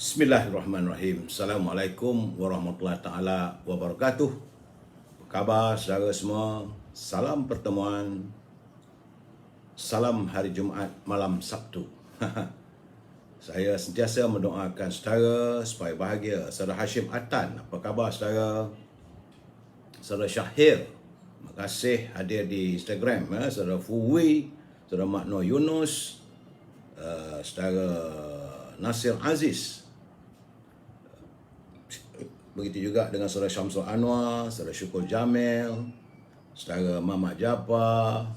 Bismillahirrahmanirrahim. Assalamualaikum warahmatullahi taala wabarakatuh. Apa khabar saudara semua? Salam pertemuan. Salam hari Jumaat malam Sabtu. Saya sentiasa mendoakan saudara supaya bahagia. Saudara Hashim Atan, apa khabar saudara? Saudara Syahir, terima kasih hadir di Instagram. Saudara Fuwi, saudara Makno Yunus, saudara Nasir Aziz. Begitu juga dengan saudara Syamsul Anwar, saudara Syukur Jamil, saudara Mamat Jafar,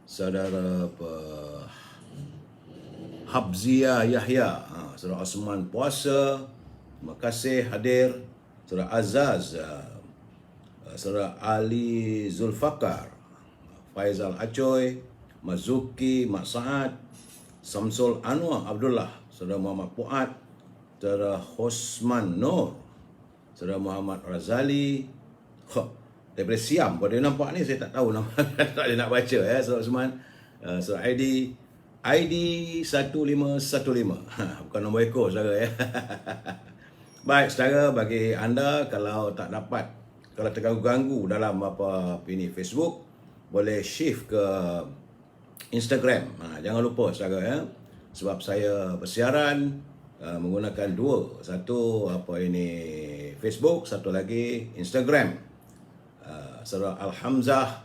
saudara Habzia Yahya, saudara Osman Puasa, terima kasih hadir, saudara Azaz, saudara Ali Zulfakar, Faizal Acoy, Mazuki, Mak Saad, Samsul Anwar Abdullah, saudara Muhammad Puat, saudara Hosman Nur, saudara Muhammad Razali. Daripada Siam, pada nampak ni saya tak tahu nama. Tak ada nak baca ya, saudara Osman. Saudara ID 1515. Bukan nombor ekor saudara ya. Baik saudara, bagi anda kalau tak dapat, kalau terganggu-ganggu dalam ini Facebook, boleh shift ke Instagram. Jangan lupa saudara ya. Sebab saya bersiaran menggunakan dua. Satu Facebook, satu lagi Instagram. Saudara Al-Hamzah,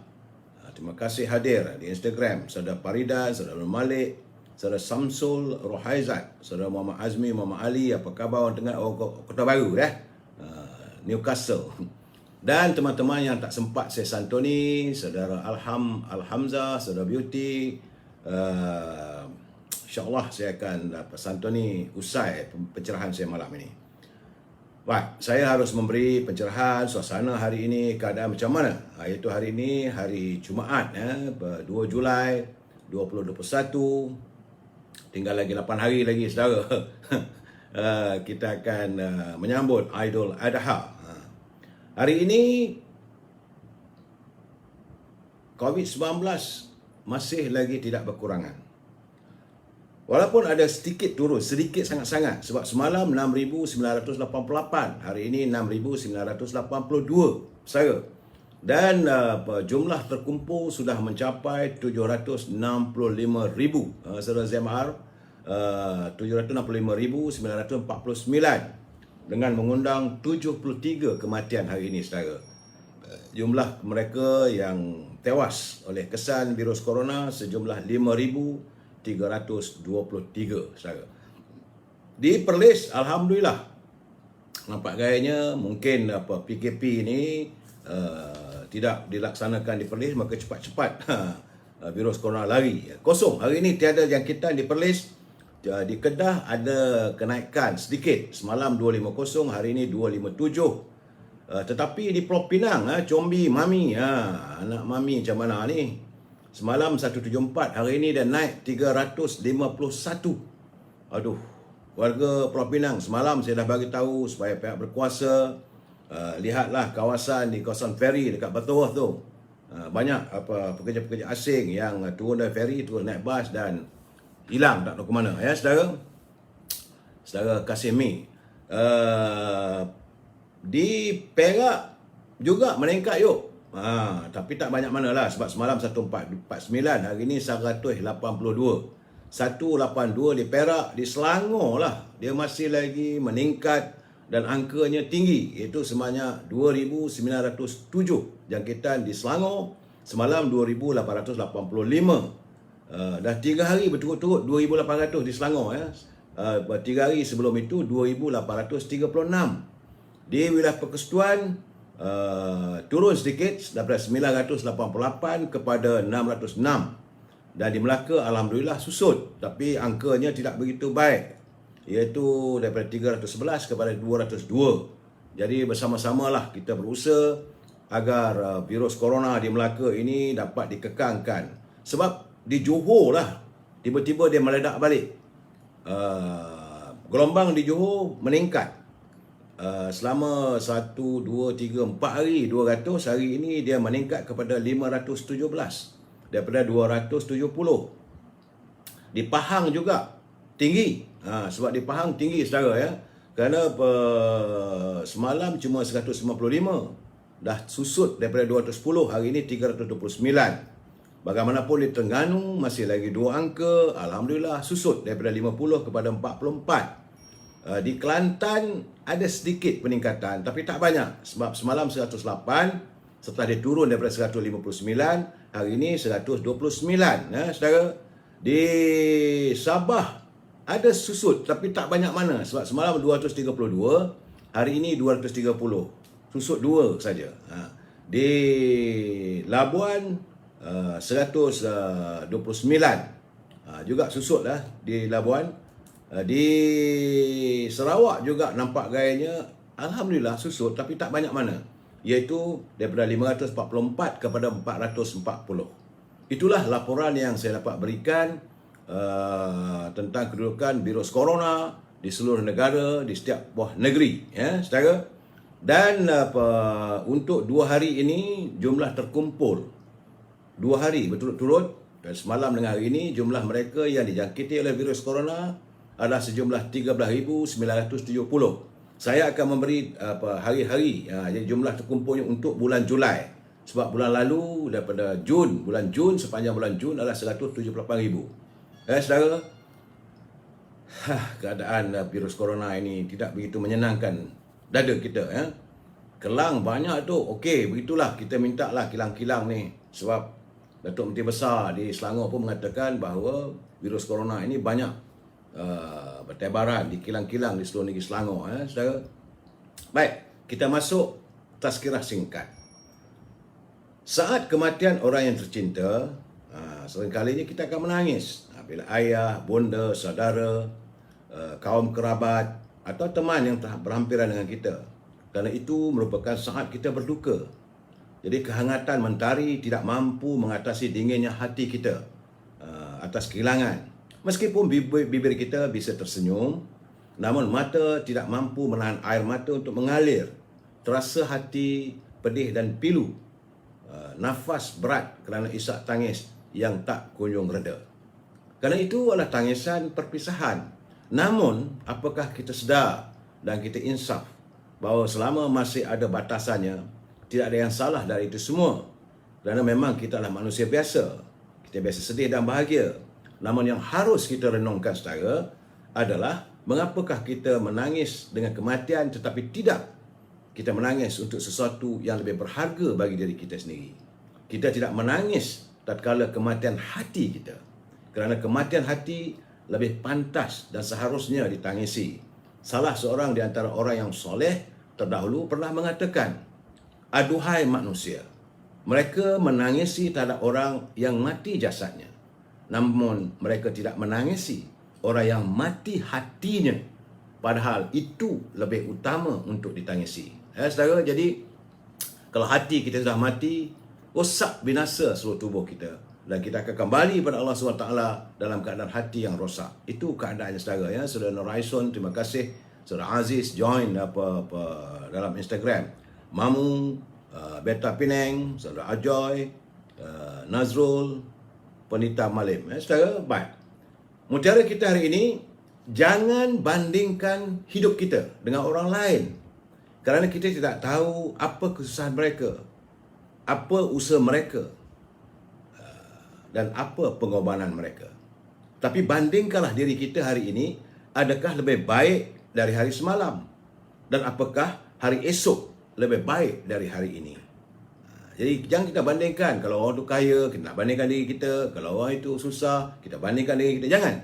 terima kasih hadir di Instagram. Saudara Paridan, saudara Malik, saudara Samsul Rohaizat, saudara Muhammad Azmi, Muhammad Ali, apa khabar orang tengah Kota Baru Newcastle. Dan teman-teman yang tak sempat saya santuni, saudara Al-Hamzah, saudara Beauty, InsyaAllah saya akan santuni usai pencerahan saya malam ini. Baik, saya harus memberi pencerahan suasana hari ini, keadaan macam mana. Iaitu hari ini, hari Jumaat, 2 Julai 2021. Tinggal lagi 8 hari lagi, saudara. Kita akan menyambut Aidul Adha. Hari ini, COVID-19 masih lagi tidak berkurangan. Walaupun ada sedikit turun, sedikit sangat-sangat. Sebab semalam 6,988. Hari ini 6,982. Saudara. Dan jumlah terkumpul sudah mencapai 765,000. Saudara ZMR, 765,949. Dengan mengundang 73 kematian hari ini, saudara. Jumlah mereka yang tewas oleh kesan virus corona sejumlah 5,323, saudara. Di Perlis, alhamdulillah, nampak gayanya mungkin PKP ini tidak dilaksanakan di Perlis, maka cepat-cepat virus corona lari kosong. Hari ini tiada jangkitan di Perlis. Di Kedah ada kenaikan sedikit. Semalam 250, hari ini 257. Tetapi di Pulau Pinang, Combi, Mami, anak Mami macam mana ni? Semalam 174, hari ini dah naik 351. Aduh, warga Pulau Pinang, semalam saya dah bagi tahu supaya pihak berkuasa lihatlah kawasan di kawasan feri dekat Batuah tu. Banyak pekerja-pekerja asing yang turun dari feri, turun naik bas dan hilang tak tahu ke mana ya, saudara. Saudara Kasimi. Di Perak juga meningkat yuk. Tapi tak banyak mana lah, sebab semalam 1449, hari ini 182. 182 di Perak. Di Selangor lah, dia masih lagi meningkat dan angkanya tinggi, iaitu sebanyak 2,907 jangkitan di Selangor. Semalam 2,885. Dah 3 hari berturut-turut 2,800 di Selangor ya. 3 hari sebelum itu 2,836. Di wilayah Persekutuan turun sedikit daripada 988 kepada 606. Dan di Melaka alhamdulillah susut, tapi angkanya tidak begitu baik, iaitu daripada 311 kepada 202. Jadi bersama-samalah kita berusaha agar virus corona di Melaka ini dapat dikekangkan. Sebab di Johor lah tiba-tiba dia meledak balik. Gelombang di Johor meningkat. Selama 1, 2, 3, 4 hari 200, hari ini dia meningkat kepada 517 daripada 270. Di Pahang juga tinggi. Sebab di Pahang tinggi saudara ya. Kerana semalam cuma 155, dah susut daripada 210, hari ini 329. Bagaimanapun di Terengganu masih lagi 2 angka, alhamdulillah susut daripada 50 kepada 44. Di Kelantan ada sedikit peningkatan tapi tak banyak, sebab semalam 108, setelah dia turun daripada 159, hari ini 129. Saudara, di Sabah ada susut tapi tak banyak mana, sebab semalam 232, hari ini 230. Susut 2 saja. Di Labuan 129 juga susut lah di Labuan. Di Sarawak juga nampak gayanya alhamdulillah susut tapi tak banyak mana, iaitu daripada 544 kepada 440. Itulah laporan yang saya dapat berikan tentang kedudukan virus corona di seluruh negara, di setiap buah negeri, saudara. Dan untuk 2 hari ini jumlah terkumpul 2 hari berturut-turut, dan semalam dengan hari ini, jumlah mereka yang dijangkiti oleh virus corona adalah sejumlah 13,970. Saya akan memberi hari-hari, jadi jumlah terkumpulnya untuk bulan Julai. Sebab bulan lalu daripada bulan Jun, sepanjang bulan Jun adalah 178,000. Saudara, keadaan virus corona ini tidak begitu menyenangkan dada kita. Kelang banyak tu, okey, begitulah kita minta lah kilang-kilang ni. Sebab Datuk Menteri Besar di Selangor pun mengatakan bahawa virus corona ini banyak bertebaran di kilang-kilang di seluruh negeri Selangor. Saudara. Baik, kita masuk tazkirah singkat. Saat kematian orang yang tercinta, seringkalinya kita akan menangis. Bila ayah, bonda, saudara, kaum kerabat atau teman yang berhampiran dengan kita. Kerana itu merupakan saat kita berduka. Jadi kehangatan mentari tidak mampu mengatasi dinginnya hati kita atas kehilangan. Meskipun bibir kita bisa tersenyum, namun mata tidak mampu menahan air mata untuk mengalir. Terasa hati pedih dan pilu. Nafas berat kerana isak tangis yang tak kunjung reda. Kerana itu adalah tangisan perpisahan. Namun, apakah kita sedar dan kita insaf bahawa selama masih ada batasannya, tidak ada yang salah dari itu semua. Kerana memang kita adalah manusia biasa. Kita biasa sedih dan bahagia. Namun yang harus kita renungkan saudara adalah mengapakah kita menangis dengan kematian tetapi tidak kita menangis untuk sesuatu yang lebih berharga bagi diri kita sendiri. Kita tidak menangis tatkala kematian hati kita. Kerana kematian hati lebih pantas dan seharusnya ditangisi. Salah seorang di antara orang yang soleh terdahulu pernah mengatakan, aduhai manusia, mereka menangisi terhadap orang yang mati jasadnya. Namun mereka tidak menangisi orang yang mati hatinya. Padahal itu lebih utama untuk ditangisi. Saudara, jadi kalau hati kita sudah mati, rosak binasa seluruh tubuh kita. Dan kita akan kembali pada Allah SWT dalam keadaan hati yang rosak. Itu keadaannya saudara. Saudara Noraison, terima kasih. Saudara Aziz join dalam Instagram. Mamu, Beta Penang, Saudara Ajoy, Nazrul, Penita Malim. Saudara, baik. Mutiara kita hari ini, jangan bandingkan hidup kita dengan orang lain. Kerana kita tidak tahu apa kesusahan mereka, apa usaha mereka, dan apa pengorbanan mereka. Tapi bandingkanlah diri kita hari ini, adakah lebih baik dari hari semalam? Dan apakah hari esok lebih baik dari hari ini? Jadi jangan kita bandingkan. Kalau orang itu kaya, kita nak bandingkan diri kita. Kalau orang itu susah, kita bandingkan diri kita. Jangan.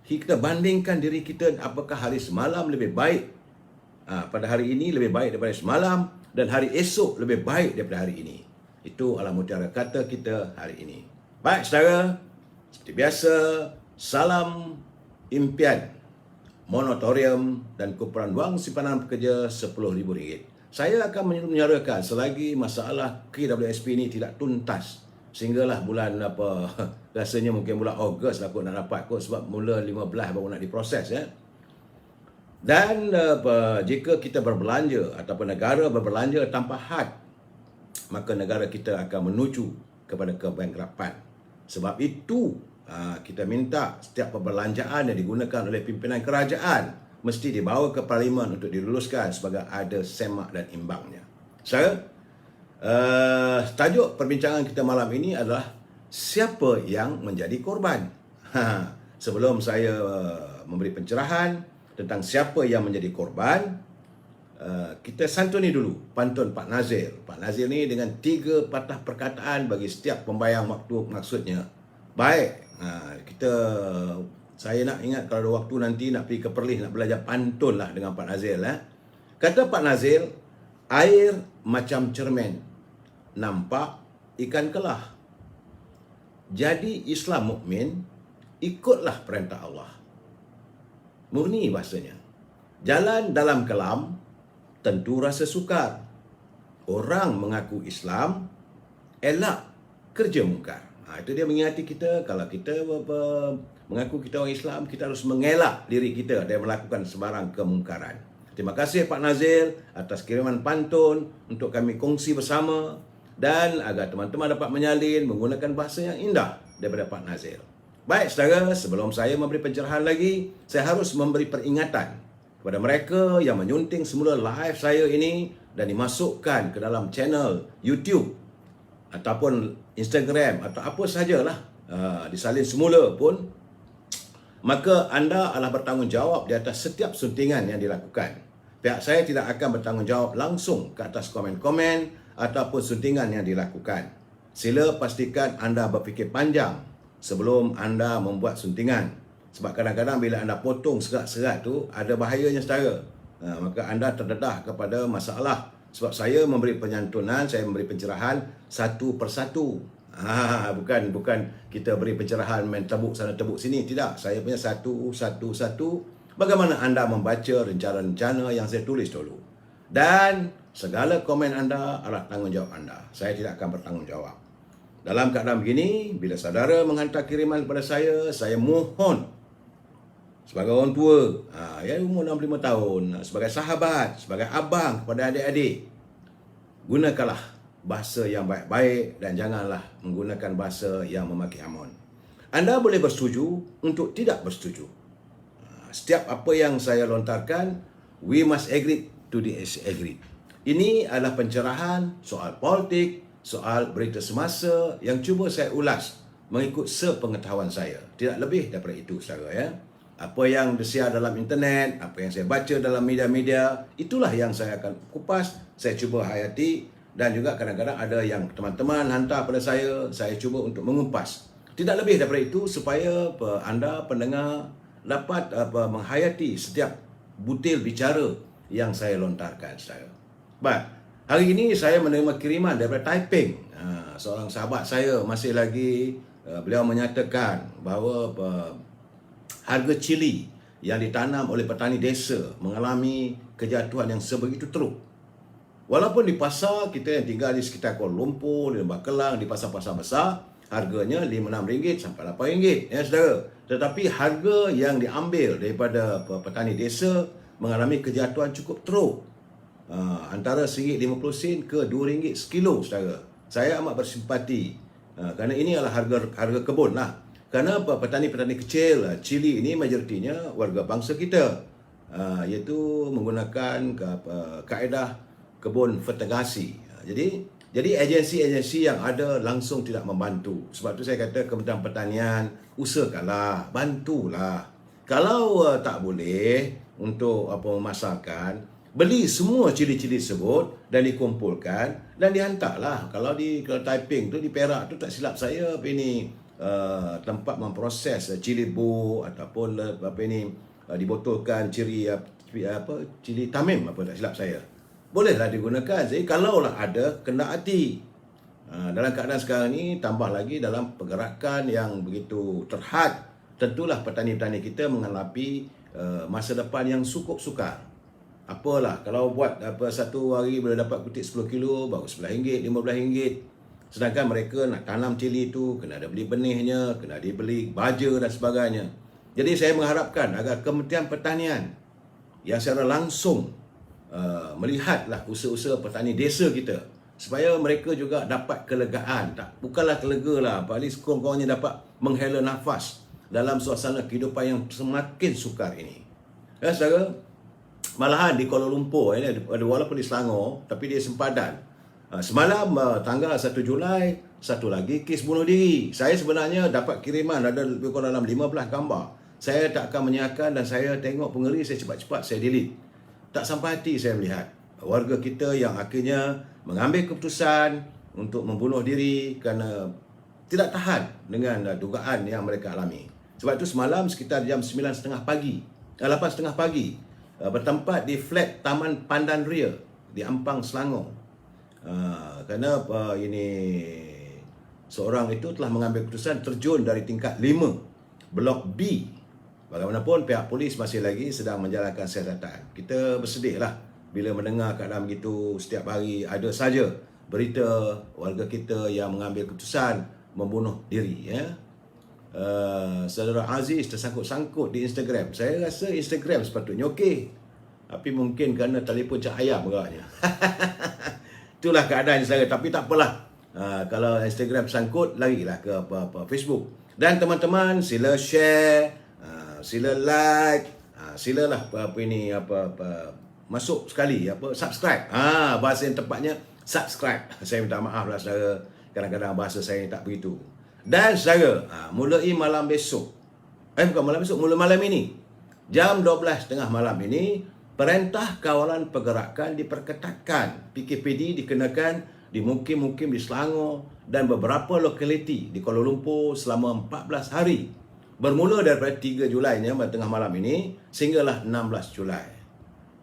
Kita bandingkan diri kita, apakah hari semalam lebih baik pada hari ini, lebih baik daripada semalam, dan hari esok lebih baik daripada hari ini. Itu adalah mutiara kata kita hari ini. Baik saudara, seperti biasa, salam impian, moratorium dan kumpulan wang simpanan pekerja RM10,000. Saya akan menyuarakan selagi masalah KWSP ini tidak tuntas, sehinggalah bulan rasanya mungkin bulan Ogos lah aku nak dapat kot, sebab mula 15 baru nak diproses. Dan jika kita berbelanja ataupun negara berbelanja tanpa had, maka negara kita akan menuju kepada kebangkrapan. Sebab itu kita minta setiap perbelanjaan yang digunakan oleh pimpinan kerajaan mesti dibawa ke parlimen untuk diluluskan sebagai adil, semak dan imbangnya. Tajuk perbincangan kita malam ini adalah siapa yang menjadi korban. Sebelum saya memberi pencerahan tentang siapa yang menjadi korban, kita santuni dulu pantun Pak Nazir. Pak Nazir ni dengan 3 patah perkataan bagi setiap pembayang waktu, maksudnya baik. Saya nak ingat kalau ada waktu nanti nak pergi ke Perlis, nak belajar pantun lah dengan Pak Nazir. Kata Pak Nazir, air macam cermin, nampak ikan kelah. Jadi Islam mukmin, ikutlah perintah Allah. Murni bahasanya. Jalan dalam kelam, tentu rasa sukar. Orang mengaku Islam, elak kerja mungkar. Itu dia mengingati kita, kalau kita mengaku kita orang Islam, kita harus mengelak diri kita dari melakukan sebarang kemungkaran. Terima kasih Pak Nazir atas kiriman pantun untuk kami kongsi bersama, dan agar teman-teman dapat menyalin menggunakan bahasa yang indah daripada Pak Nazir. Baik saudara, sebelum saya memberi pencerahan lagi, saya harus memberi peringatan kepada mereka yang menyunting semula live saya ini dan dimasukkan ke dalam channel YouTube ataupun Instagram atau apa sahajalah, disalin semula pun, maka anda adalah bertanggungjawab di atas setiap suntingan yang dilakukan. Pihak saya tidak akan bertanggungjawab langsung ke atas komen-komen ataupun suntingan yang dilakukan. Sila pastikan anda berfikir panjang sebelum anda membuat suntingan. Sebab kadang-kadang bila anda potong serat-serat tu, ada bahayanya saudara. Maka anda terdedah kepada masalah. Sebab saya memberi penyantunan, saya memberi pencerahan satu persatu. Bukan kita beri pencerahan main tebuk sana tebuk sini. Tidak, saya punya satu. Bagaimana anda membaca rencana-rencana yang saya tulis dulu. Dan segala komen anda adalah tanggungjawab anda. Saya tidak akan bertanggungjawab. Dalam keadaan begini, bila saudara menghantar kiriman kepada saya mohon sebagai orang tua, yang umur 65 tahun, sebagai sahabat, sebagai abang kepada adik-adik, gunakanlah bahasa yang baik-baik dan janganlah menggunakan bahasa yang memaki hamun. Anda boleh bersetuju untuk tidak bersetuju. Setiap apa yang saya lontarkan, we must agree to disagree. Ini adalah pencerahan soal politik, soal berita semasa yang cuba saya ulas mengikut sepengetahuan saya. Tidak lebih daripada itu, saudara ya. Apa yang disiar dalam internet, apa yang saya baca dalam media-media, itulah yang saya akan kupas, saya cuba hayati, dan juga kadang-kadang ada yang teman-teman hantar pada saya cuba untuk mengupas. Tidak lebih daripada itu supaya anda pendengar dapat menghayati setiap butir bicara yang saya lontarkan, saudara. Baik, hari ini saya menerima kiriman daripada Taiping. Seorang sahabat saya masih lagi, beliau menyatakan bahawa harga cili yang ditanam oleh petani desa mengalami kejatuhan yang sebegitu teruk. Walaupun di pasar kita yang tinggal di sekitar Kuala Lumpur, di Lembah Kelang, di pasar-pasar besar, harganya RM5-6 sampai RM8, ya saudara. Tetapi harga yang diambil daripada petani desa mengalami kejatuhan cukup teruk. Antara RM1.50 ke RM2 sekilo, saudara. Saya amat bersimpati kerana ini adalah harga kebun lah. Kerana petani-petani kecil cili ini majoritinya warga bangsa kita, iaitu menggunakan kaedah kebun vertigasi. Jadi agensi-agensi yang ada langsung tidak membantu. Sebab tu saya kata Kementerian Pertanian, usahakanlah, bantulah. Kalau tak boleh untuk memasarkan, beli semua cili-cili tersebut dan dikumpulkan dan dihantarlah. Kalau di Taiping tu, di Perak tu, tak silap saya tempat memproses cili bu ataupun dibotolkan cili tamim, tak silap saya. Bolehlah digunakan. Jadi kalaulah ada, kena hati. Dalam keadaan sekarang ni, tambah lagi dalam pergerakan yang begitu terhad, tentulah petani-petani kita menghadapi masa depan yang cukup sukar. Apalah, kalau buat satu hari boleh dapat kutik 10 kilo, baru RM11, RM15. Sedangkan mereka nak tanam cili itu, kena ada beli benihnya, kena dibeli baja dan sebagainya. Jadi saya mengharapkan agar Kementerian Pertanian yang secara langsung melihatlah usaha-usaha petani desa kita, supaya mereka juga dapat kelegaan. Bukanlah terlega lah, paling sekurang-kurangnya dapat menghela nafas dalam suasana kehidupan yang semakin sukar ini. Ya, saudara, malahan di Kuala Lumpur ini walaupun di Selangor tapi dia sempadan. Semalam tanggal 1 Julai satu lagi kes bunuh diri. Saya sebenarnya dapat kiriman ada lebih kurang dalam 15 gambar. Saya tak akan menyiarkan dan saya tengok pengeri, saya cepat-cepat saya delete. Tak sampai hati saya melihat warga kita yang akhirnya mengambil keputusan untuk membunuh diri kerana tidak tahan dengan dugaan yang mereka alami. Sebab itu semalam sekitar jam 9.30 pagi, 8.30 pagi, bertempat di flat Taman Pandan Ria di Ampang, Selangor. Kerana ini seorang itu telah mengambil keputusan terjun dari tingkat 5 Blok B. Bagaimanapun pihak polis masih lagi sedang menjalankan siasatan. Kita bersedihlah bila mendengar keadaan begitu. Setiap hari ada saja berita warga kita yang mengambil keputusan membunuh diri, ya. Saudara Aziz tersangkut-sangkut di Instagram. Saya rasa Instagram sepatutnya okey, tapi mungkin kerana telefon cak ayam agaknya. Itulah keadaan saya, tapi tak apalah. Kalau Instagram sangkut, larilah ke Facebook. Dan teman-teman sila share, sila like, silalah masuk sekali subscribe. Bahasa yang tepatnya subscribe. Saya minta maaf lah saudara, kadang-kadang bahasa saya tak begitu. Dan saudara, mulai malam besok, bukan malam besok, mula malam ini, jam 12.30 malam ini, Perintah Kawalan Pergerakan diperketatkan. PKPD dikenakan di mukim-mukim di Selangor dan beberapa lokaliti di Kuala Lumpur selama 14 hari. Bermula daripada 3 Julai tengah malam ini sehinggalah 16 Julai.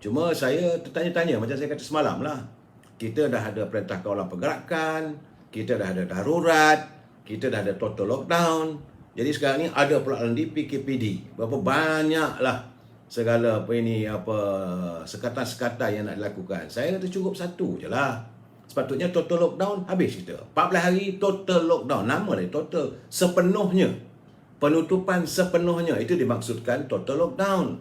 Cuma saya tertanya-tanya macam saya kata semalam lah. Kita dah ada Perintah Kawalan Pergerakan, kita dah ada darurat, kita dah ada total lockdown. Jadi sekarang ni ada pula di PKPD. Berapa banyaklah segala sekatan-sekatan yang nak dilakukan. Saya kata cukup satu je lah. Sepatutnya total lockdown habis kita. 14 hari total lockdown. Nama dia total. Sepenuhnya. Penutupan sepenuhnya. Itu dimaksudkan total lockdown.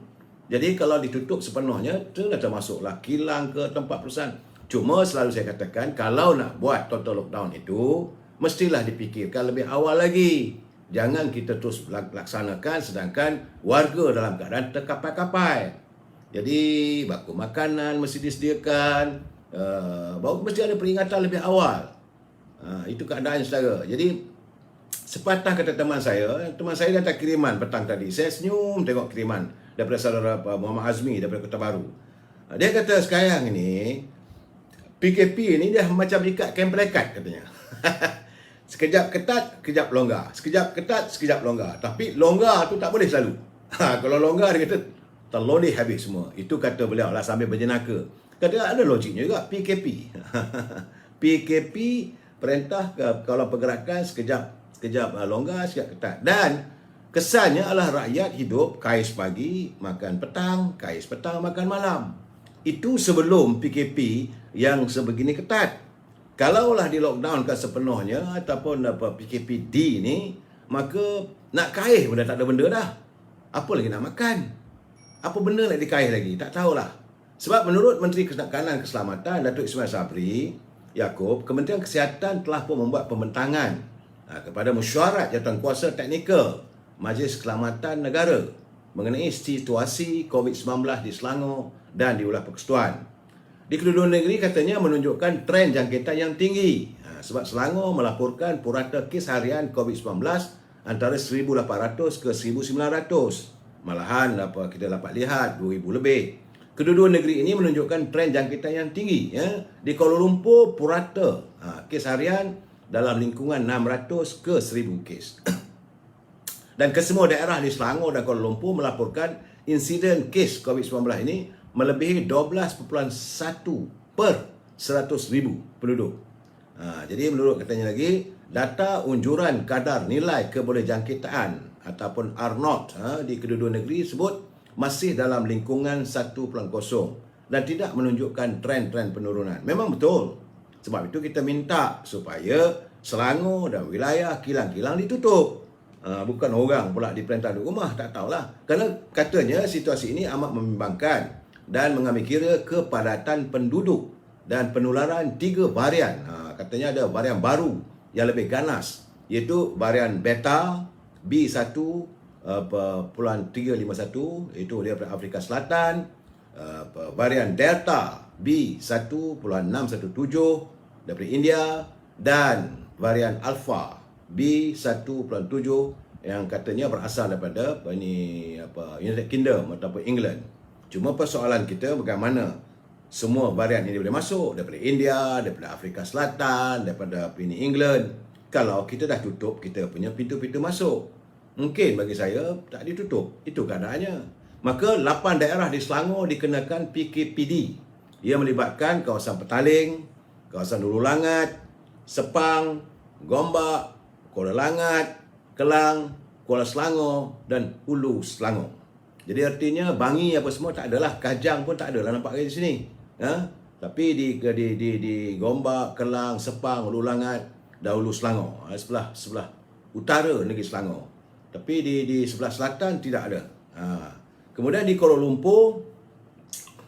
Jadi kalau ditutup sepenuhnya, itu dah termasuklah kilang ke tempat perusahaan. Cuma selalu saya katakan, kalau nak buat total lockdown itu, mestilah dipikirkan lebih awal lagi. Jangan kita terus laksanakan sedangkan warga dalam keadaan terkapai-kapai. Jadi baku makanan mesti disediakan, mesti ada peringatan lebih awal. Itu keadaan saudara. Jadi sepatah kata teman saya hantar kiriman petang tadi. Saya senyum tengok kiriman daripada saudara Muhammad Azmi daripada Kota Baru. Dia kata sekarang ini PKP ni dia macam ikat kain pelekat katanya. Sekejap ketat, sekejap longgar. Sekejap ketat, sekejap longgar. Tapi longgar tu tak boleh selalu. Kalau longgar dia kata terlodeh habis semua. Itu kata beliau lah sambil berjenaka. Kata ada logiknya juga PKP. PKP, Perintah Kawalan Pergerakan, sekejap longgar, sekejap ketat. Dan kesannya adalah rakyat hidup kais pagi, makan petang, kais petang, makan malam. Itu sebelum PKP yang sebegini ketat. Kalaulah di lockdown ke sepenuhnya ataupun PKPD ni, maka nak kais pun dah tak ada benda dah. Apa lagi nak makan? Apa benda nak dikais lagi? Tak tahulah. Sebab menurut Menteri Kanan Keselamatan Datuk Ismail Sabri Yaakob, Kementerian Kesihatan telah pun membuat pembentangan kepada mesyuarat jawatankuasa teknikal Majlis Keselamatan Negara mengenai situasi COVID-19 di Selangor dan di Wilayah Persekutuan. Di kedua-dua negeri katanya menunjukkan tren jangkitan yang tinggi. Sebab Selangor melaporkan purata kes harian COVID-19 antara 1,800 ke 1,900. Malahan kita dapat lihat 2,000 lebih. Kedua-dua negeri ini menunjukkan tren jangkitan yang tinggi. Di Kuala Lumpur purata kes harian dalam lingkungan 600 ke 1,000 kes. Dan kesemua daerah di Selangor dan Kuala Lumpur melaporkan insiden kes COVID-19 ini melebihi 12.1 per 100,000 penduduk. Jadi menurut katanya lagi, data unjuran kadar nilai kebolehjangkitan ataupun R0 di kedua-dua negeri sebut masih dalam lingkungan 1.0 dan tidak menunjukkan tren-tren penurunan. Memang betul. Sebab itu kita minta supaya Selangor dan wilayah kilang-kilang ditutup. Bukan orang pula diperintah di rumah, tak tahulah. Kerana katanya situasi ini amat membimbangkan dan mengambil kira kepadatan penduduk dan penularan 3 varian. Katanya ada varian baru yang lebih ganas, iaitu varian Beta, B1, .351, itu daripada Afrika Selatan. Varian Delta B1.617 daripada India, dan varian Alpha B1.7 yang katanya berasal daripada United Kingdom ataupun England. Cuma persoalan kita bagaimana semua varian ini boleh masuk daripada India, daripada Afrika Selatan, daripada England. Kalau kita dah tutup kita punya pintu-pintu masuk, mungkin bagi saya tak ditutup. Itu keadaannya. Maka 8 daerah di Selangor dikenakan PKPD. Ia melibatkan kawasan Petaling, kawasan Hulu Langat, Sepang, Gombak, Kuala Langat, Kelang, Kuala Selangor dan Hulu Selangor. Jadi artinya Bangi apa semua tak adalah, Kajang pun tak adalah nampak di sini. Tapi di Gombak, Kelang, Sepang, Hulu Langat dan Hulu Selangor, sebelah utara negeri Selangor. Tapi di sebelah selatan tidak ada. Kemudian di Kuala Lumpur,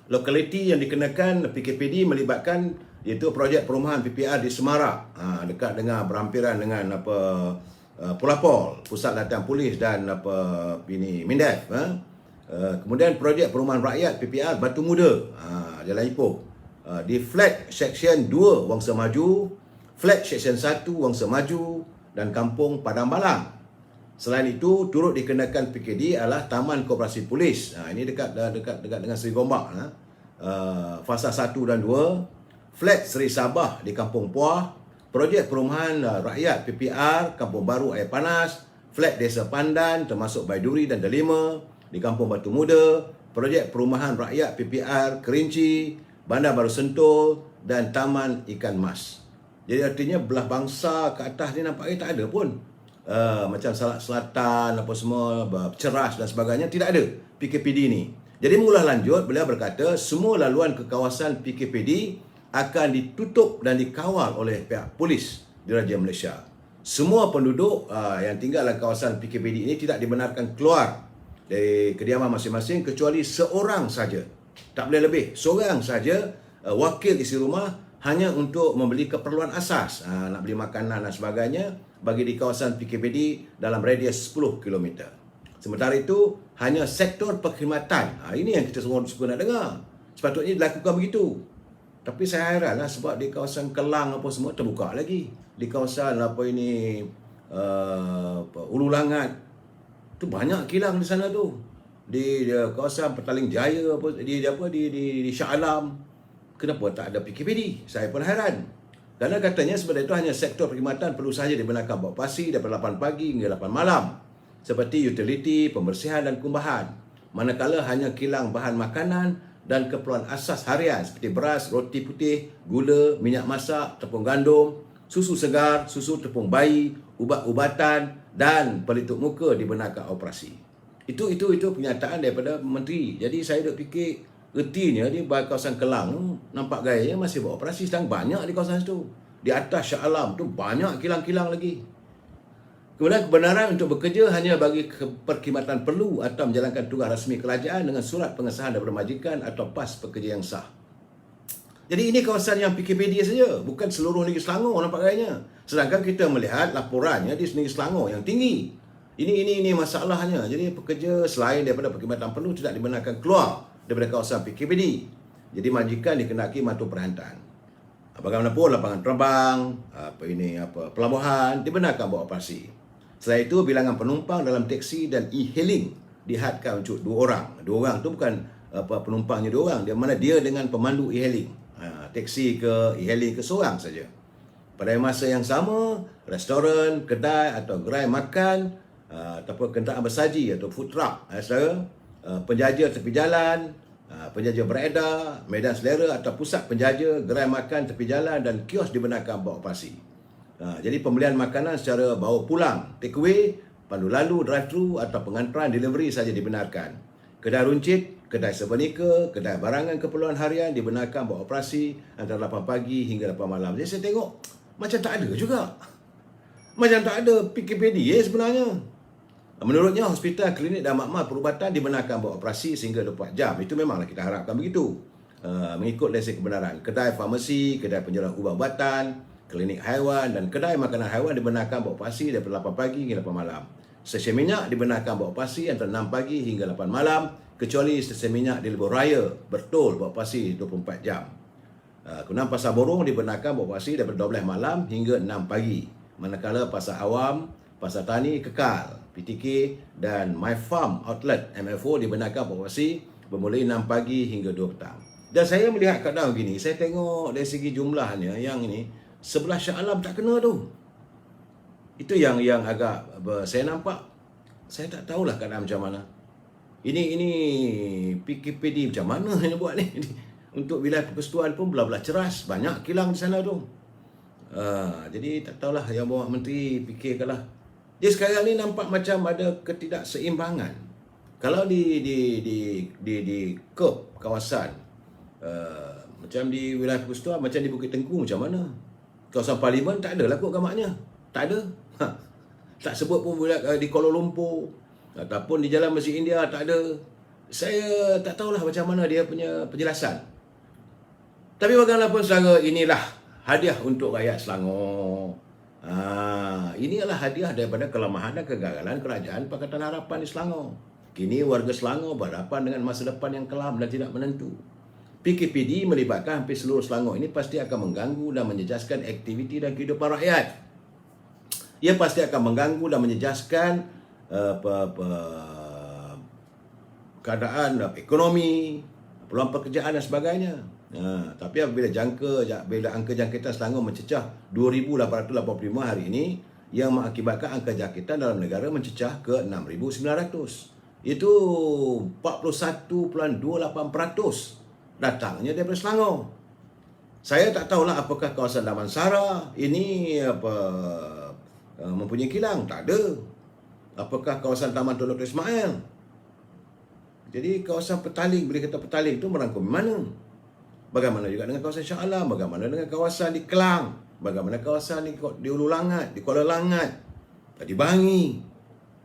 lokaliti yang dikenakan PKPD melibatkan iaitu projek perumahan PPR di Semarak, dekat dengan berhampiran dengan Pulapol, Pusat Latihan Polis dan Mindef. Kemudian projek perumahan rakyat PPR Batu Muda, Jalan Ipoh, di flat section 2 Wangsa Maju, flat section 1 Wangsa Maju dan Kampung Padang Balang. Selain itu, turut dikenakan PKD adalah Taman Koperasi Polis. Ini dekat dengan Seri Gombak. Fasa 1 dan 2. Flat Seri Sabah di Kampung Puah. Projek perumahan rakyat PPR Kampung Baru Air Panas. Flat Desa Pandan termasuk Baiduri dan Delima di Kampung Batu Muda. Projek perumahan rakyat PPR Kerinci, Bandar Baru Sentul dan Taman Ikan Mas. Jadi artinya belah bangsa ke atas ni nampaknya tak ada pun. Macam Salak Selatan, apa semua, Ceras dan sebagainya, tidak ada PKPD ni. Jadi mengulas lanjut, beliau berkata semua laluan ke kawasan PKPD akan ditutup dan dikawal oleh pihak polis Diraja Malaysia. Semua penduduk yang tinggal dalam kawasan PKPD ini tidak dibenarkan keluar dari kediaman masing-masing kecuali seorang saja. Tak boleh lebih. Seorang saja wakil isi rumah hanya untuk membeli keperluan asas, nak beli makanan dan sebagainya, bagi di kawasan PKPD dalam radius 10 km. Sementara itu, hanya sektor perkhidmatan. Ini yang kita semua suka nak dengar. Sepatutnya dilakukan begitu. Tapi saya heranlah sebab di kawasan Kelang apa semua terbuka lagi. Di kawasan Hulu Langat tu banyak kilang di sana tu. Di kawasan Petaling Jaya di Shah Alam, kenapa tak ada PKPD? Saya pun heran. Kerana katanya sebenarnya itu hanya sektor perkhidmatan perlu sahaja dibenarkan beroperasi daripada 8 pagi hingga 8 malam. Seperti utiliti, pembersihan dan kumbahan. Manakala hanya kilang bahan makanan dan keperluan asas harian seperti beras, roti putih, gula, minyak masak, tepung gandum, susu segar, susu tepung bayi, ubat-ubatan dan pelitup muka dibenarkan operasi. Itu pernyataan daripada menteri. Jadi saya duk fikir, ertinya di kawasan Kelang nampak gayanya masih beroperasi, sedang banyak di kawasan itu. Di atas Shah Alam tu banyak kilang-kilang lagi. Kemudian kebenaran untuk bekerja hanya bagi perkhidmatan perlu atau menjalankan tugas rasmi kerajaan dengan surat pengesahan daripada majikan atau pas pekerja yang sah. Jadi ini kawasan yang PKPD saja, bukan seluruh negeri Selangor nampak gayanya. Sedangkan kita melihat laporannya di negeri Selangor yang tinggi. Ini masalahnya. Jadi pekerja selain daripada perkhidmatan perlu tidak dibenarkan keluar daripada kawasan PKPD. Jadi majikan dikenaki matu perhantaran. Bagaimanapun lapangan terbang, pelabuhan dibenarkan beroperasi. Selain itu, bilangan penumpang dalam teksi dan e-hailing dihadkan untuk 2 orang. 2 orang tu bukan penumpangnya 2 orang, dia mana dia dengan pemandu e-hailing. Teksi ke e-hailing ke seorang saja. Pada masa yang sama, restoran, kedai atau gerai makan ataupun kenderaan bersaji atau food truck, penjaja tepi jalan, penjaja beredar, medan selera atau pusat penjaja, gerai makan tepi jalan dan kios dibenarkan beroperasi. Jadi pembelian makanan secara bawa pulang, take away, pandu lalu, drive-thru atau pengantaran delivery saja dibenarkan. Kedai runcit, kedai sebenika, kedai barangan keperluan harian dibenarkan beroperasi antara 8 pagi hingga 8 malam. Jadi saya tengok macam tak ada juga. Macam tak ada PKPD sebenarnya. Menurutnya, hospital, klinik dan makmal perubatan dibenarkan beroperasi sehingga 24 jam. Itu memanglah kita harapkan begitu. Mengikut lesen kebenaran. Kedai farmasi, kedai penjualan ubat-ubatan, klinik haiwan dan kedai makanan haiwan dibenarkan beroperasi daripada 8 pagi hingga 8 malam. Stesen minyak dibenarkan beroperasi antara 6 pagi hingga 8 malam, kecuali stesen minyak di lebuh raya betul beroperasi 24 jam. Kemudian pasar borong dibenarkan beroperasi daripada 12 malam hingga 6 pagi. Manakala pasar awam, pasar tani kekal, PTK dan My Farm Outlet MFO dibenarkan beroperasi bermula 6 pagi hingga 2 petang. Dan saya melihat keadaan begini, saya tengok dari segi jumlahnya yang ini sebelah Shah Alam tak kena tu. Itu yang agak saya nampak, saya tak tahulah keadaan macam mana. Ini PKPD macam mana yang buat ni? Untuk wilayah persekutuan pun belah-belah ceras, banyak kilang di sana tu. Jadi tak tahulah yang bawa menteri fikirkanlah. Jadi sekarang ni nampak macam ada ketidakseimbangan. Kalau di Kep kawasan macam di wilayah persekutuan, macam di Bukit Tengku macam mana? Kawasan Parlimen tak ada lah kot gamaknya. Tak ada. Tak sebut pun di Kuala Lumpur ataupun di Jalan Masjid India tak ada. Saya tak tahulah macam mana dia punya penjelasan. Tapi bagaimanapun saudara, inilah hadiah untuk rakyat Selangor. Inilah hadiah daripada kelemahan dan kegagalan Kerajaan Pakatan Harapan di Selangor. Kini warga Selangor berhadapan dengan masa depan yang kelam dan tidak menentu. PKPD melibatkan hampir seluruh Selangor ini pasti akan mengganggu dan menjejaskan aktiviti dan kehidupan rakyat. Ia pasti akan mengganggu dan menjejaskan keadaan ekonomi, peluang pekerjaan dan sebagainya. Tapi apabila angka jangkitan Selangor mencecah 2,885 hari ini, yang mengakibatkan angka jangkitan dalam negara mencecah ke 6,900. Itu 41.28% datangnya daripada Selangor. Saya tak tahulah apakah kawasan Damansara ini mempunyai kilang. Tak ada. Apakah kawasan Taman Tun Dr. Ismail? Jadi kawasan Petaling, bila kata Petaling itu merangkumi mana? Bagaimana juga dengan kawasan Shah Alam? Bagaimana dengan kawasan di Kelang? Bagaimana kawasan di Ulu Langat, di Kuala Langat, di Bangi?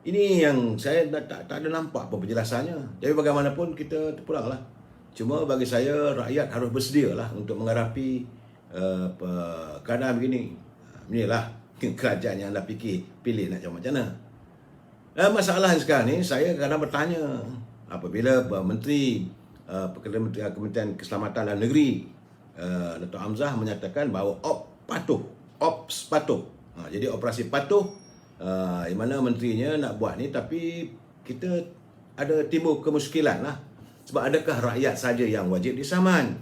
Ini yang saya tak ada nampak apa penjelasannya. Jadi bagaimanapun kita terpulanglah. Cuma bagi saya rakyat harus bersedialah untuk menghadapi keadaan begini. Inilah kerajaan yang anda pilih nak macam mana. Masalah sekarang ni saya kadang bertanya apabila Menteri Kementerian Keselamatan Dalam Negeri Dato' Hamzah menyatakan bahawa OPS patuh. Jadi operasi patuh di mana menterinya nak buat ni, tapi kita ada timbul kemuskilan lah. Sebab adakah rakyat saja yang wajib disaman?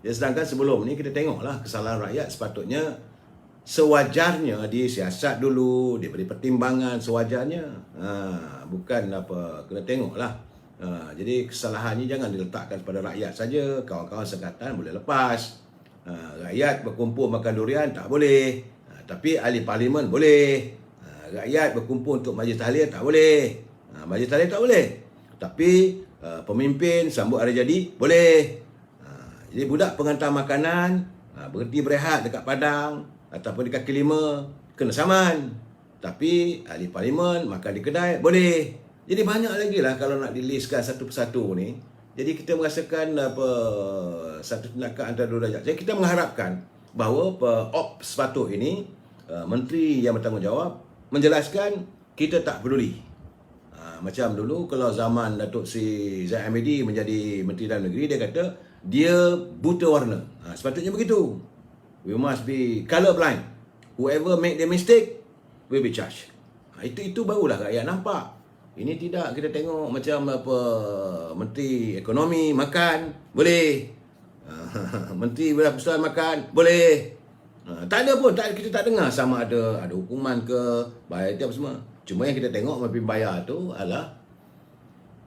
Sedangkan sebelum ni kita tengoklah kesalahan rakyat sepatutnya sewajarnya disiasat dulu, diberi pertimbangan sewajarnya. Bukan kena tengoklah. Jadi kesalahan ni jangan diletakkan kepada rakyat saja. Kawan-kawan sekatan boleh lepas. Rakyat berkumpul makan durian tak boleh. Tapi ahli parlimen boleh. Rakyat berkumpul untuk majlis tahlil tak boleh. Majlis tahlil tak boleh. Tapi pemimpin sambut hari jadi boleh. Jadi budak pengantar makanan berhenti berehat dekat padang ataupun di kaki lima kena saman. Tapi ahli parlimen makan di kedai boleh. Jadi banyak lagi lah kalau nak dilistkan satu persatu ni. Jadi kita merasakan satu tindakan antara dua darjat. Jadi kita mengharapkan bahawa OPS patuh ini menteri yang bertanggungjawab menjelaskan kita tak peduli. Macam dulu kalau zaman Datuk Sri Zahid Hamidi menjadi Menteri Dalam Negeri, dia kata dia buta warna. Sepatutnya begitu. We must be colour blind. Whoever make the mistake will be charged. Itu barulah rakyat nampak. Ini tidak, kita tengok macam Menteri Ekonomi makan boleh. Menteri Belah Persekutuan makan boleh. Tak ada pun, kita tak dengar sama ada hukuman ke bayar tiap semua. Cuma yang kita tengok memimpin bayar tu adalah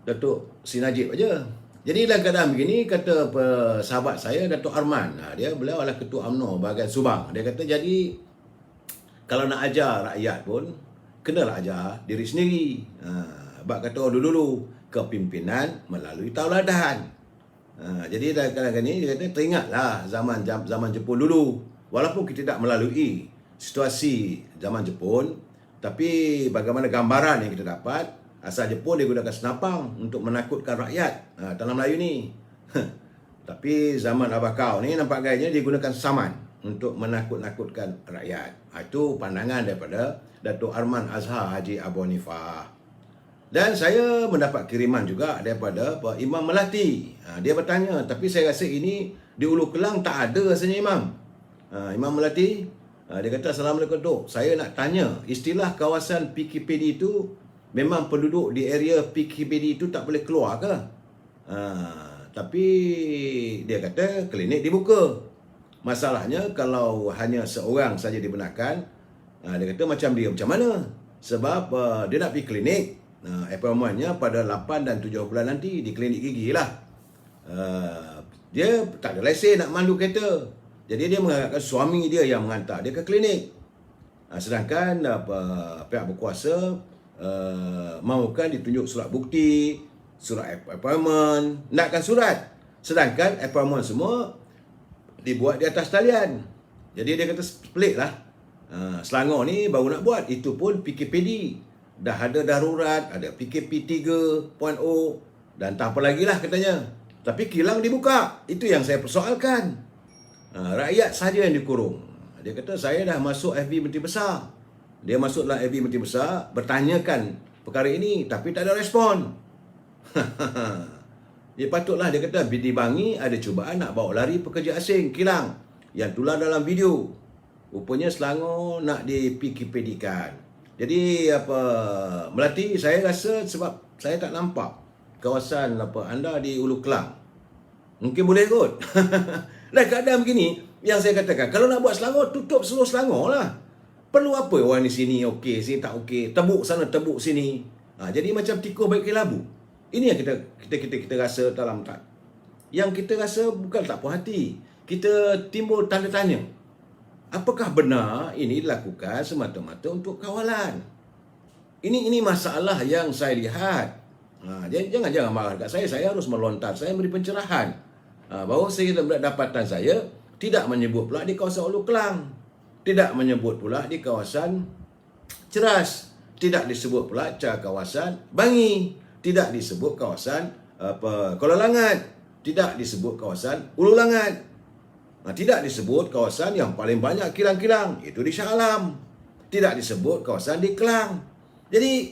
Datuk Sri Najib aja. Jadi dalam keadaan begini, kata sahabat saya Datuk Arman, beliau adalah Ketua UMNO bahagian Subang. Dia kata jadi kalau nak ajar rakyat pun kenalah ajar diri sendiri. Sebab kata dulu kepimpinan melalui tauladan. Jadi dalam keadaan ini dia kata teringatlah zaman Jepun dulu. Walaupun kita tidak melalui situasi zaman Jepun, tapi bagaimana gambaran yang kita dapat, asal Jepun dia gunakan senapang untuk menakutkan rakyat tanah Melayu ni. Tapi zaman Abah Kau ni nampak gayanya dia gunakan saman. untuk menakut-nakutkan rakyat. Itu pandangan daripada Datuk Arman Azhar Haji Abu Hanifah. Dan saya mendapat kiriman juga daripada Pak Imam Melati. Dia bertanya, tapi saya rasa ini di Ulu Kelang tak ada rasanya Imam. Imam Melati, dia kata, Assalamualaikum Dok. Saya nak tanya, istilah kawasan PKPD itu memang penduduk di area PKPD itu tak boleh keluar ke? Tapi dia kata klinik dibuka. Masalahnya kalau hanya seorang saja dibenarkan, dia kata macam mana? Sebab dia nak pergi klinik, appointmentnya pada 8 dan 7 bulan nanti di klinik gigi lah. Dia tak ada lesen nak mandu kereta. Jadi dia mengharapkan suami dia yang menghantar dia ke klinik. Sedangkan pihak berkuasa mahukan ditunjuk surat bukti, surat appointment, nakkan surat. Sedangkan appointment semua dibuat di atas talian. Jadi dia kata pelik lah. Selangor ni baru nak buat, itu pun PKPD. Dah ada darurat, ada PKP 3.0 dan tak apa lagi lah katanya. Tapi kilang dibuka. Itu yang saya persoalkan. Rakyat saja yang dikurung. Dia kata saya dah masuk FB Menteri Besar. Dia masuklah FB Menteri Besar, bertanyakan perkara ini, tapi tak ada respon. Dia patutlah, dia kata di Bangi ada cubaan nak bawa lari pekerja asing kilang yang tular dalam video. Rupanya Selangor nak di PKPD-kan. Jadi Melati, saya rasa sebab saya tak nampak kawasan anda di Ulu Kelang. Mungkin boleh kot. Dan keadaan begini, yang saya katakan, kalau nak buat Selangor, tutup seluruh Selangor lah. Perlu apa orang di sini okey, sini tak okey, tebuk sana, tebuk sini. Jadi macam tikus baik ke labu. Ini yang kita rasa dalam tak. Yang kita rasa bukan tak puas hati. Kita timbul tanda tanya. Apakah benar ini dilakukan semata-mata untuk kawalan? Ini masalah yang saya lihat. Jangan marah dekat saya. Saya harus melontar. Saya beri pencerahan. Bahawa saya dapatan saya tidak menyebut pula di kawasan Ulu Kelang. Tidak menyebut pula di kawasan Ceras. Tidak disebut pula kawasan Bangi. Tidak disebut kawasan Kuala Langat. Tidak disebut kawasan Ulu Langat. Tidak disebut kawasan yang paling banyak kilang-kilang, itu di Shah Alam. Tidak disebut kawasan di Kelang. Jadi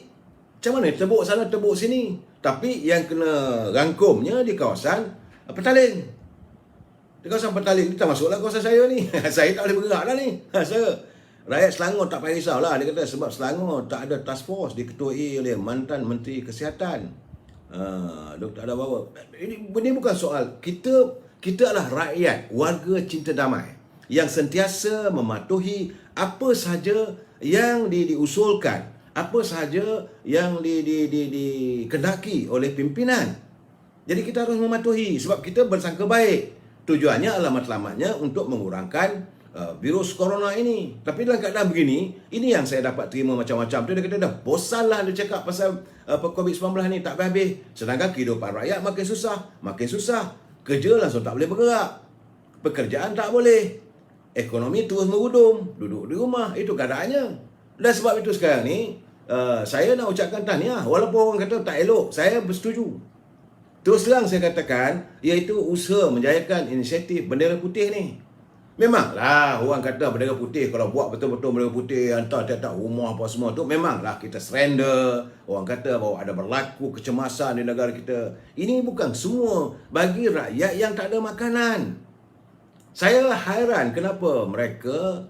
macam mana tebuk sana tebuk sini? Tapi yang kena rangkumnya di kawasan Petaling. Di kawasan Petaling, kita masuklah kawasan saya ni. Saya tak boleh bergerak dah ni. Rakyat Selangor tak payah risau lah. Dia kata sebab Selangor tak ada task force diketuai oleh mantan Menteri Kesihatan, Dr. Ada Bawa. Ini bukan soal. Kita adalah rakyat, warga cinta damai yang sentiasa mematuhi apa sahaja yang diusulkan, apa sahaja yang dikendaki oleh pimpinan. Jadi kita harus mematuhi sebab kita bersangka baik. Tujuannya adalah matlamatnya untuk mengurangkan virus corona ini. Tapi dalam keadaan begini, ini yang saya dapat terima macam-macam. Dia kata dah bosanlah dia cakap pasal COVID-19 ni tak habis. Sedangkan kehidupan rakyat makin susah. Kerja langsung tak boleh bergerak. Pekerjaan tak boleh. Ekonomi terus merudum. Duduk di rumah. Itu keadaannya. Dan sebab itu sekarang ni, saya nak ucapkan tahniah. Walaupun orang kata tak elok, saya bersetuju. Terus terang saya katakan, iaitu usaha menjayakan inisiatif bendera putih ni. Memanglah orang kata bendera putih, kalau buat betul-betul bendera putih, hantar tiap-tiap rumah apa semua tu, memanglah kita surrender. Orang kata bahawa ada berlaku kecemasan di negara kita. Ini bukan semua bagi rakyat yang tak ada makanan. Saya hairan kenapa mereka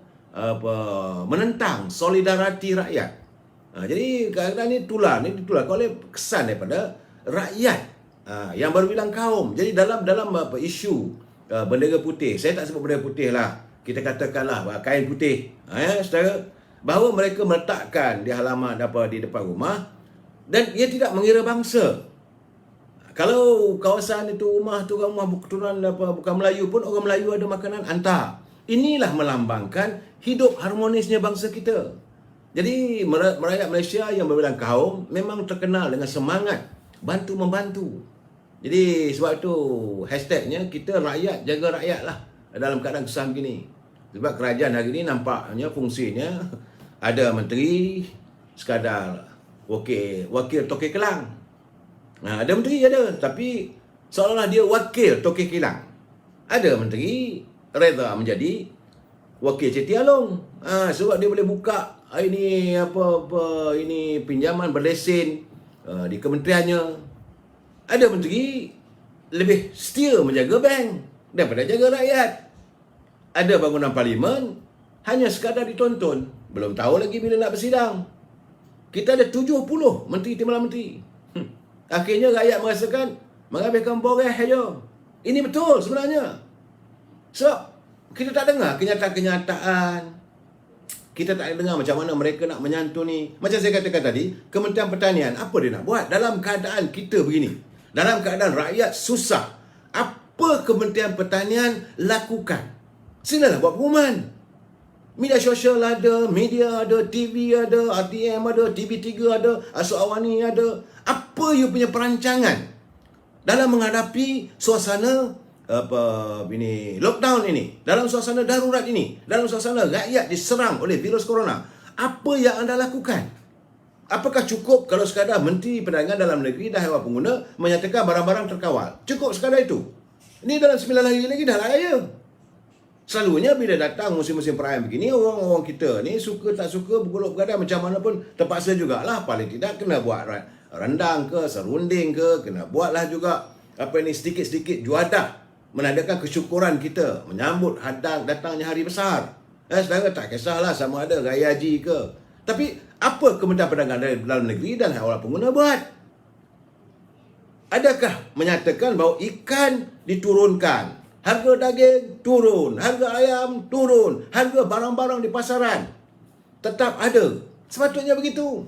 menentang solidariti rakyat. Jadi kadang-kadang ni ditular oleh kesan daripada rakyat yang berbilang kaum. Jadi dalam isu bendera putih, saya tak sebut bendera putih lah, kita katakanlah kain putih, saudara, bahawa mereka meletakkan di halaman di depan rumah dan ia tidak mengira bangsa. Kalau kawasan itu rumah keturunan bukan Melayu pun, orang Melayu ada makanan, hantar. Inilah melambangkan hidup harmonisnya bangsa kita. Jadi rakyat Malaysia yang berbilang kaum memang terkenal dengan semangat bantu-membantu. Jadi sebab itu hashtagnya kita rakyat jaga rakyat lah dalam keadaan kesan begini. Sebab kerajaan hari ini nampaknya fungsinya ada menteri sekadar wakil Tokek Kelang. Ada menteri ada, tapi seolah-olah dia wakil Tokek Kelang. Ada menteri reda menjadi wakil Cik Along. Sebab dia boleh buka ini apa ini pinjaman berlesen di kementeriannya. Ada menteri lebih setia menjaga bank daripada jaga rakyat. Ada bangunan parlimen hanya sekadar ditonton. Belum tahu lagi bila nak bersidang. Kita ada 70 menteri timbalan menteri. Akhirnya rakyat merasakan menghabiskan boreh saja. Ini betul sebenarnya. Sebab kita tak dengar kenyataan-kenyataan. Kita tak dengar macam mana mereka nak menyantuni. Macam saya katakan tadi, Kementerian Pertanian, apa dia nak buat dalam keadaan kita begini? Dalam keadaan rakyat susah. Apa Kementerian Pertanian lakukan? Silalah buat pengumuman. Media sosial ada, media ada, TV ada, RTM ada, TV3 ada, Asuk Awani ada. Apa you punya perancangan dalam menghadapi suasana lockdown ini, dalam suasana darurat ini, dalam suasana rakyat diserang oleh virus corona? Apa yang anda lakukan? Apakah cukup kalau sekadar Menteri Perdagangan Dalam Negeri dan Haiwan Pengguna menyatakan barang-barang terkawal? Cukup sekadar itu? Ini dalam 9 hari lagi dah raya. Selalunya bila datang musim-musim perayaan begini, orang-orang kita ni suka tak suka bergolok bergadai macam mana pun terpaksa jugalah. Paling tidak kena buat rendang ke, serunding ke, kena buatlah juga sedikit-sedikit juadah menandakan kesyukuran kita menyambut datangnya hari besar. Saudara tak kisahlah sama ada raya haji ke. Tapi apa Kementerian Perdagangan Dalam Negeri dan Haiwan Pengguna buat? Adakah menyatakan bahawa ikan diturunkan, harga daging turun, harga ayam turun, harga barang-barang di pasaran tetap ada? Sepatutnya begitu.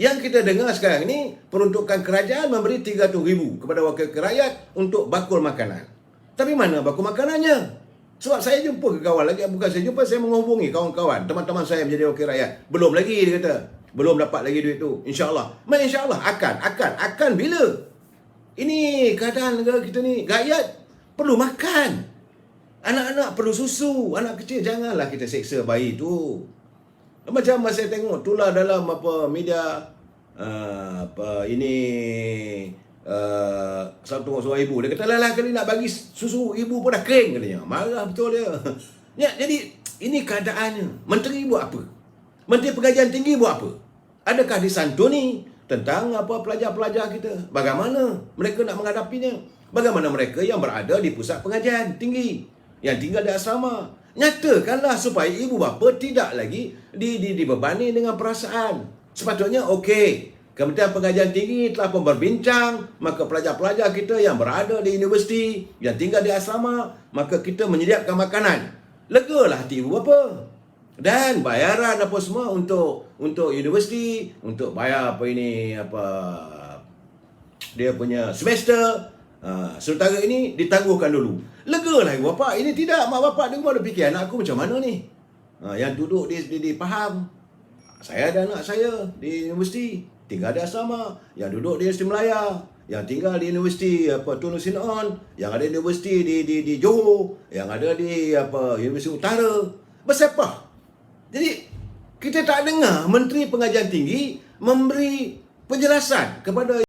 Yang kita dengar sekarang ini, peruntukan kerajaan memberi 300,000 kepada wakil rakyat untuk bakul makanan. Tapi mana bakul makanannya? Sebab saya jumpa ke kawan lagi, bukan saya jumpa, saya menghubungi kawan-kawan, teman-teman saya menjadi wakil rakyat. Belum lagi, dia kata. Belum dapat lagi duit tu. InsyaAllah. InsyaAllah akan bila? Ini keadaan negara kita ni, rakyat perlu makan. Anak-anak perlu susu. Anak kecil janganlah kita seksa bayi tu. Macam saya tengok tulah dalam media satu seorang ibu, dia kata lah kali nak bagi susu ibu pun dah kering katanya. Marah betul dia. Ya, jadi ini keadaannya. Menteri buat apa? Menteri Pengajian Tinggi buat apa? Adakah disantuni tentang pelajar-pelajar kita? Bagaimana mereka nak menghadapinya? Bagaimana mereka yang berada di pusat pengajian tinggi, yang tinggal di asrama? Nyatakanlah supaya ibu bapa tidak lagi dibebani dengan perasaan. Sepatutnya okey, Kementerian Pengajian Tinggi telah pun berbincang, maka pelajar-pelajar kita yang berada di universiti, yang tinggal di asrama, maka kita menyediakan makanan. Legalah hati ibu bapa. Dan bayaran apa semua untuk universiti, untuk bayar dia punya semester, sementara ini ditangguhkan dulu. Legalah ibu bapa. Ini tidak, mak bapak di rumah dah fikir anak aku macam mana ni. Yang duduk di Pahang, saya ada anak saya di universiti, tinggal di asrama. Yang duduk di Universiti Melaya, yang tinggal di Universiti Tun Sin On, yang ada di universiti di Johor, yang ada di Universiti Utara. Bersepah. Jadi kita tak dengar Menteri Pengajian Tinggi memberi penjelasan kepada